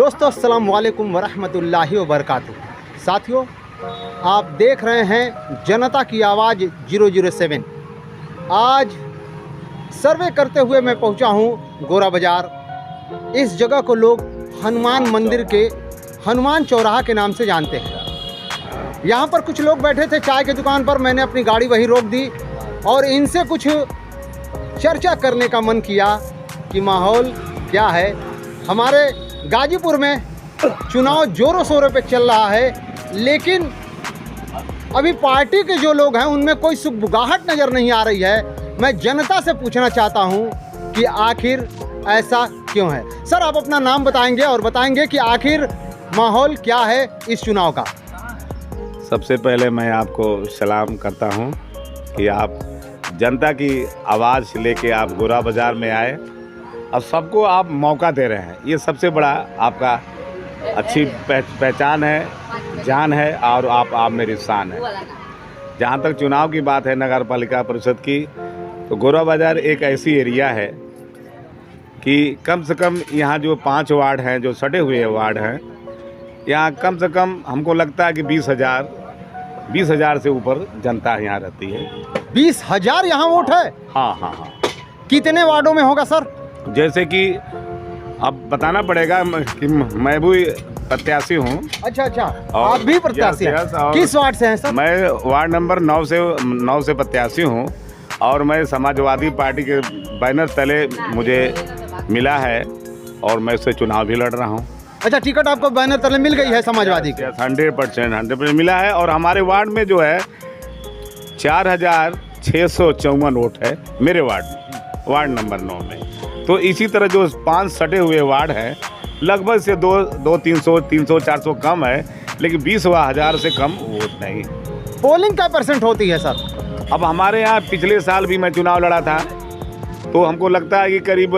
दोस्तों अस्सलाम वालेकुम वरहमतुल्लाहि वबरकातुहू। साथियों, आप देख रहे हैं जनता की आवाज़ 007। आज सर्वे करते हुए मैं पहुंचा हूं गोरा बाज़ार। इस जगह को लोग हनुमान मंदिर के हनुमान चौराहा के नाम से जानते हैं। यहां पर कुछ लोग बैठे थे चाय की दुकान पर। मैंने अपनी गाड़ी वहीं रोक दी और इनसे कुछ चर्चा करने का मन किया कि माहौल क्या है। हमारे गाजीपुर में चुनाव जोरों शोरों पे चल रहा है, लेकिन अभी पार्टी के जो लोग हैं उनमें कोई सुगबुगाहट नज़र नहीं आ रही है। मैं जनता से पूछना चाहता हूं कि आखिर ऐसा क्यों है। सर, आप अपना नाम बताएंगे और बताएंगे कि आखिर माहौल क्या है इस चुनाव का। सबसे पहले मैं आपको सलाम करता हूं कि आप जनता की आवाज़ लेके आप गोरा बाज़ार में आए और सबको आप मौका दे रहे हैं। ये सबसे बड़ा आपका अच्छी पहचान है, जान है और आप मेरी शान है। जहाँ तक चुनाव की बात है नगर पालिका परिषद की, तो गोरा बाज़ार एक ऐसी एरिया है कि कम से कम यहाँ जो 5 वार्ड हैं, जो सटे हुए वार्ड हैं, यहाँ कम से कम हमको लगता है कि 20,000 से ऊपर जनता यहाँ रहती है। 20,000 यहाँ वोट है? हाँ। कितने वार्डों में होगा सर? जैसे कि अब बताना पड़ेगा कि मैं भी प्रत्याशी हूँ। अच्छा, आप भी प्रत्याशी हैं? किस वार्ड से हैं सर? मैं वार्ड नंबर 9 से प्रत्याशी हूँ और मैं समाजवादी पार्टी के बैनर तले मुझे मिला है और मैं उससे चुनाव भी लड़ रहा हूँ। अच्छा, टिकट आपको बैनर तले मिल गई है समाजवादी की? 100% मिला है और हमारे वार्ड में जो है 4,654 वोट है मेरे वार्ड नंबर 9 में। तो इसी तरह जो 5 सटे हुए वार्ड हैं, लगभग से 300-400 कम है, लेकिन 20,000 से कम वोट नहीं। पोलिंग क्या % होती है सर? अब हमारे यहाँ पिछले साल भी मैं चुनाव लड़ा था, तो हमको लगता है कि करीब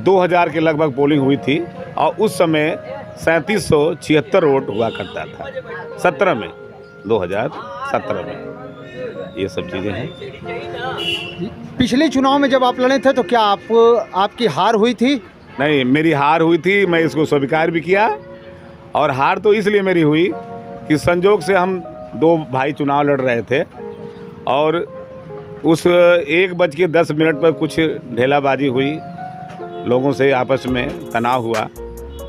2,000 के लगभग पोलिंग हुई थी और उस समय 3,776 वोट हुआ करता था 2017 में। ये सब चीज़ें हैं। पिछले चुनाव में जब आप लड़े थे तो क्या आपकी हार हुई थी? नहीं, मेरी हार हुई थी, मैं इसको स्वीकार भी किया। और हार तो इसलिए मेरी हुई कि संजोग से हम 2 भाई चुनाव लड़ रहे थे और उस 1:10 पर कुछ ढेलाबाजी हुई, लोगों से आपस में तनाव हुआ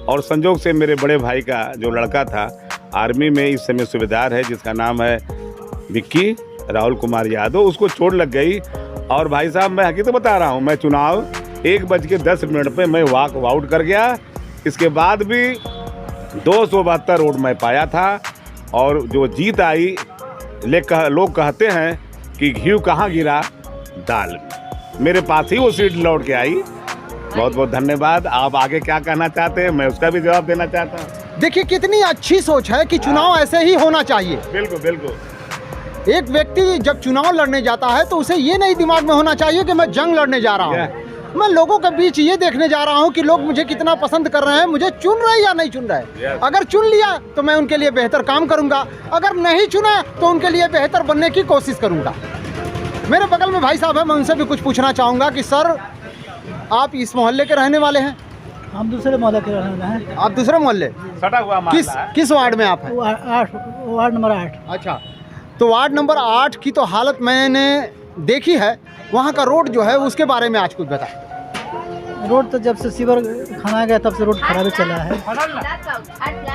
और संजोग से मेरे बड़े भाई का जो लड़का था आर्मी में इस समय सूबेदार है, जिसका नाम है विक्की राहुल कुमार यादव, उसको चोट लग गई। और भाई साहब, मैं हकीकत बता रहा हूँ, मैं चुनाव 1:10 पे मैं वॉक आउट कर गया। इसके बाद भी 272 वोट मैं पाया था और जो जीत आई, लोग कहते हैं कि घी कहाँ गिरा दाल में, मेरे पास ही वो सीट लौट के आई। बहुत बहुत धन्यवाद। आप आगे क्या कहना चाहते हैं, मैं उसका भी जवाब देना चाहता हूँ। देखिए, कितनी अच्छी सोच है कि चुनाव ऐसे ही होना चाहिए। बिल्कुल। एक व्यक्ति जब चुनाव लड़ने जाता है तो उसे ये नहीं दिमाग में होना चाहिए कि मैं जंग लड़ने जा रहा हूँ। मैं लोगों के बीच ये देखने जा रहा हूँ कि लोग मुझे कितना पसंद कर रहे हैं, मुझे चुन रहे या नहीं चुन रहे। अगर चुन लिया तो मैं उनके लिए बेहतर काम करूँगा, अगर नहीं चुना तो उनके लिए बेहतर बनने की कोशिश करूँगा। मेरे बगल में भाई साहब है, मैं उनसे भी कुछ पूछना चाहूँगा कि सर, आप इस मोहल्ले के रहने वाले हैं? हम दूसरे मोहल्ले के रहने वाले हैं। आप दूसरे मोहल्ले? सटा हुआ किस वार्ड में आप हैं? Ward number 8। अच्छा, तो वार्ड नंबर 8 की तो हालत मैंने देखी है। वहाँ का रोड जो है उसके बारे में आज कुछ बताएं। रोड तो जब से सीवर खनाया गया तब से रोड खराब चल रहा है।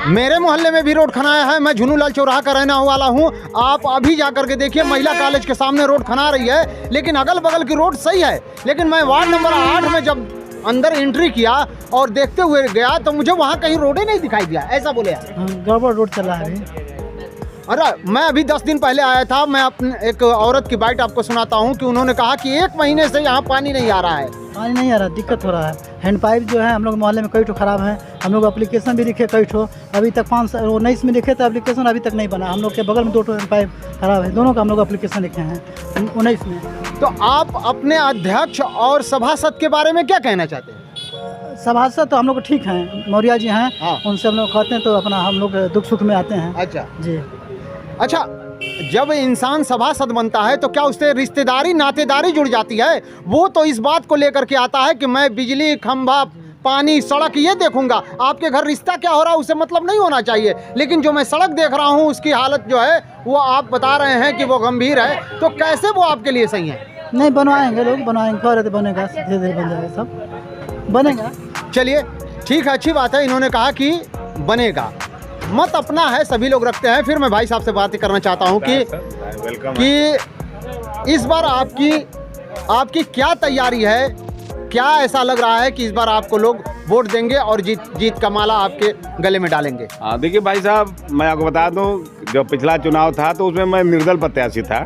मेरे मोहल्ले में भी रोड खनाया है। मैं झुनूलाल चौराहा का रहने वाला हूँ। आप अभी जा करके देखिए, महिला कॉलेज के सामने रोड खना रही है, लेकिन अगल बगल की रोड सही है। लेकिन मैं वार्ड नंबर 8 में जब अंदर एंट्री किया और देखते हुए गया तो मुझे वहाँ कहीं रोडे नहीं दिखाई दिया। ऐसा बोले गड़बड़ रोड चल रहा है। अरे, मैं अभी 10 दिन पहले आया था। मैं अपने एक औरत की बाइट आपको सुनाता हूँ कि उन्होंने कहा कि 1 महीने से यहाँ पानी नहीं आ रहा है। पानी नहीं आ रहा, दिक्कत हो रहा है। हैंड पाइप जो है हम लोग मोहल्ले में कई ठो खराब है। हम लोग एप्लीकेशन भी लिखे कई ठो, अभी तक 19 में लिखे थे एप्लीकेशन, अभी तक नहीं बना। हम लोग के बगल में 2 ठो हैंड पाइप खराब है, दोनों का हम लोग एप्लीकेशन लिखे हैं 19 में। तो आप अपने अध्यक्ष और सभासद के बारे में क्या कहना चाहते हैं? सभासद तो हम लोग ठीक हैं, मौर्या जी हैं। हाँ। उनसे हम लोग कहते हैं तो अपना हम लोग दुख सुख में आते हैं। अच्छा जी। अच्छा, जब इंसान सभासद बनता है तो क्या उससे रिश्तेदारी नातेदारी जुड़ जाती है? वो तो इस बात को लेकर के आता है कि मैं बिजली खंभा पानी, सड़क ये देखूंगा। आपके घर रिश्ता क्या हो रहा है उससे मतलब नहीं होना चाहिए, लेकिन जो मैं सड़क देख रहा हूँ उसकी हालत जो है वो आप बता रहे हैं कि वो गंभीर है, तो कैसे वो आपके लिए सही है? नहीं बनवाएंगे, लोग बनवाएंगे, कह रहे थे बनेगा, धीरे धीरे बन जाएगा, सब बनेगा। चलिए ठीक है, अच्छी बात है, इन्होंने कहा कि बनेगा। मत अपना है, सभी लोग रखते हैं। फिर मैं भाई साहब से बात करना चाहता हूँ कि इस बार आपकी क्या तैयारी है, क्या ऐसा लग रहा है कि इस बार आपको लोग वोट देंगे और जीत का माला आपके गले में डालेंगे? हाँ देखिए भाई साहब, मैं आपको बता दूं, जब पिछला चुनाव था तो उसमें मैं निर्दल प्रत्याशी था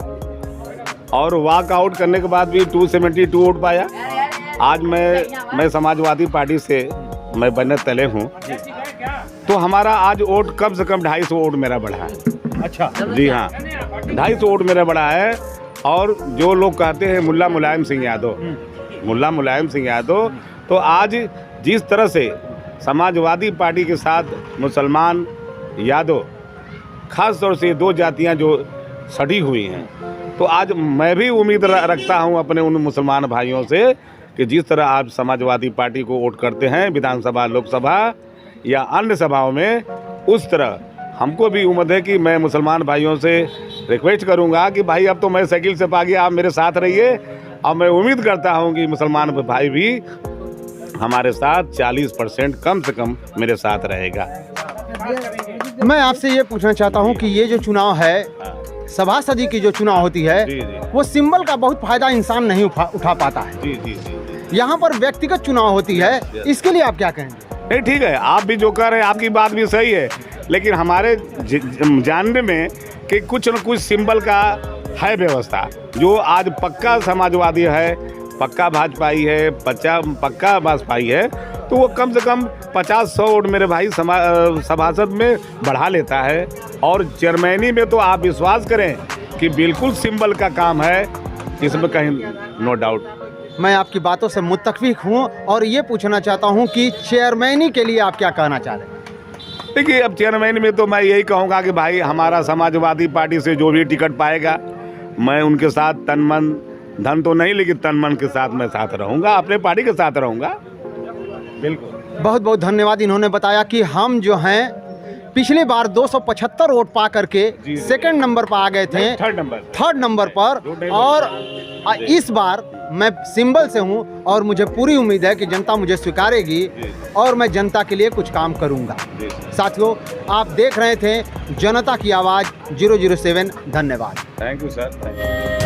और वॉकआउट करने के बाद भी 272 वोट पाया। आज मैं समाजवादी पार्टी से मैं बनने तले हूँ, तो हमारा आज वोट कम से कम 250 वोट मेरा बढ़ा है। अच्छा जी हाँ, 250 वोट मेरा बढ़ा है। और जो लोग कहते हैं मुल्ला मुलायम सिंह यादव, तो आज जिस तरह से समाजवादी पार्टी के साथ मुसलमान यादव, खास तौर से 2 जातियां जो सटी हुई हैं, तो आज मैं भी उम्मीद रखता हूं अपने उन मुसलमान भाइयों से कि जिस तरह आप समाजवादी पार्टी को वोट करते हैं विधानसभा, लोकसभा या अन्य सभाओं में, उस तरह हमको भी उम्मीद है कि मैं मुसलमान भाइयों से रिक्वेस्ट करूंगा कि भाई अब तो मैं साइकिल से पा गया, आप मेरे साथ रहिए। और मैं उम्मीद करता हूं कि मुसलमान भाई भी हमारे साथ 40% कम से कम मेरे साथ रहेगा। मैं आपसे ये पूछना चाहता हूं कि ये जो चुनाव है, सभासदी की जो चुनाव होती है, वो सिंबल का बहुत फायदा इंसान नहीं उठा पाता है। जी। यहाँ पर व्यक्तिगत चुनाव होती है, इसके लिए आप क्या कहेंगे? नहीं ठीक है, आप भी जो कर रहे हैं आपकी बात भी सही है, लेकिन हमारे जानने में कि कुछ न कुछ सिंबल का है व्यवस्था। जो आज पक्का समाजवादी है, पक्का भाजपाई है, पक्का बसपाई है, तो वो कम से कम 50-100 वोट मेरे भाई सभासद में बढ़ा लेता है। और चेयरमैनी में तो आप विश्वास करें कि बिल्कुल सिंबल का काम है, इसमें कहीं नो डाउट। मैं आपकी बातों से मुत्तफिक हूँ और ये पूछना चाहता हूँ कि चेयरमैनी के लिए आप क्या कहना चाह रहे हैं? देखिए, अब चेयरमैन में तो मैं यही कहूँगा कि भाई हमारा समाजवादी पार्टी से जो भी टिकट पाएगा, मैं उनके साथ तन मन धन तो नहीं, लेकिन तन मन के साथ मैं साथ रहूँगा, अपने पार्टी के साथ रहूँगा। बिल्कुल। बहुत बहुत धन्यवाद। इन्होंने बताया कि हम जो हैं पिछली बार 275 वोट पा करके सेकंड नंबर पर आ गए थे, थर्ड नंबर पर, और इस बार मैं सिंबल से हूं और मुझे पूरी उम्मीद है कि जनता मुझे स्वीकारेगी और मैं जनता के लिए कुछ काम करूंगा। साथियों, आप देख रहे थे जनता की आवाज़ 007। धन्यवाद। Thank you sir.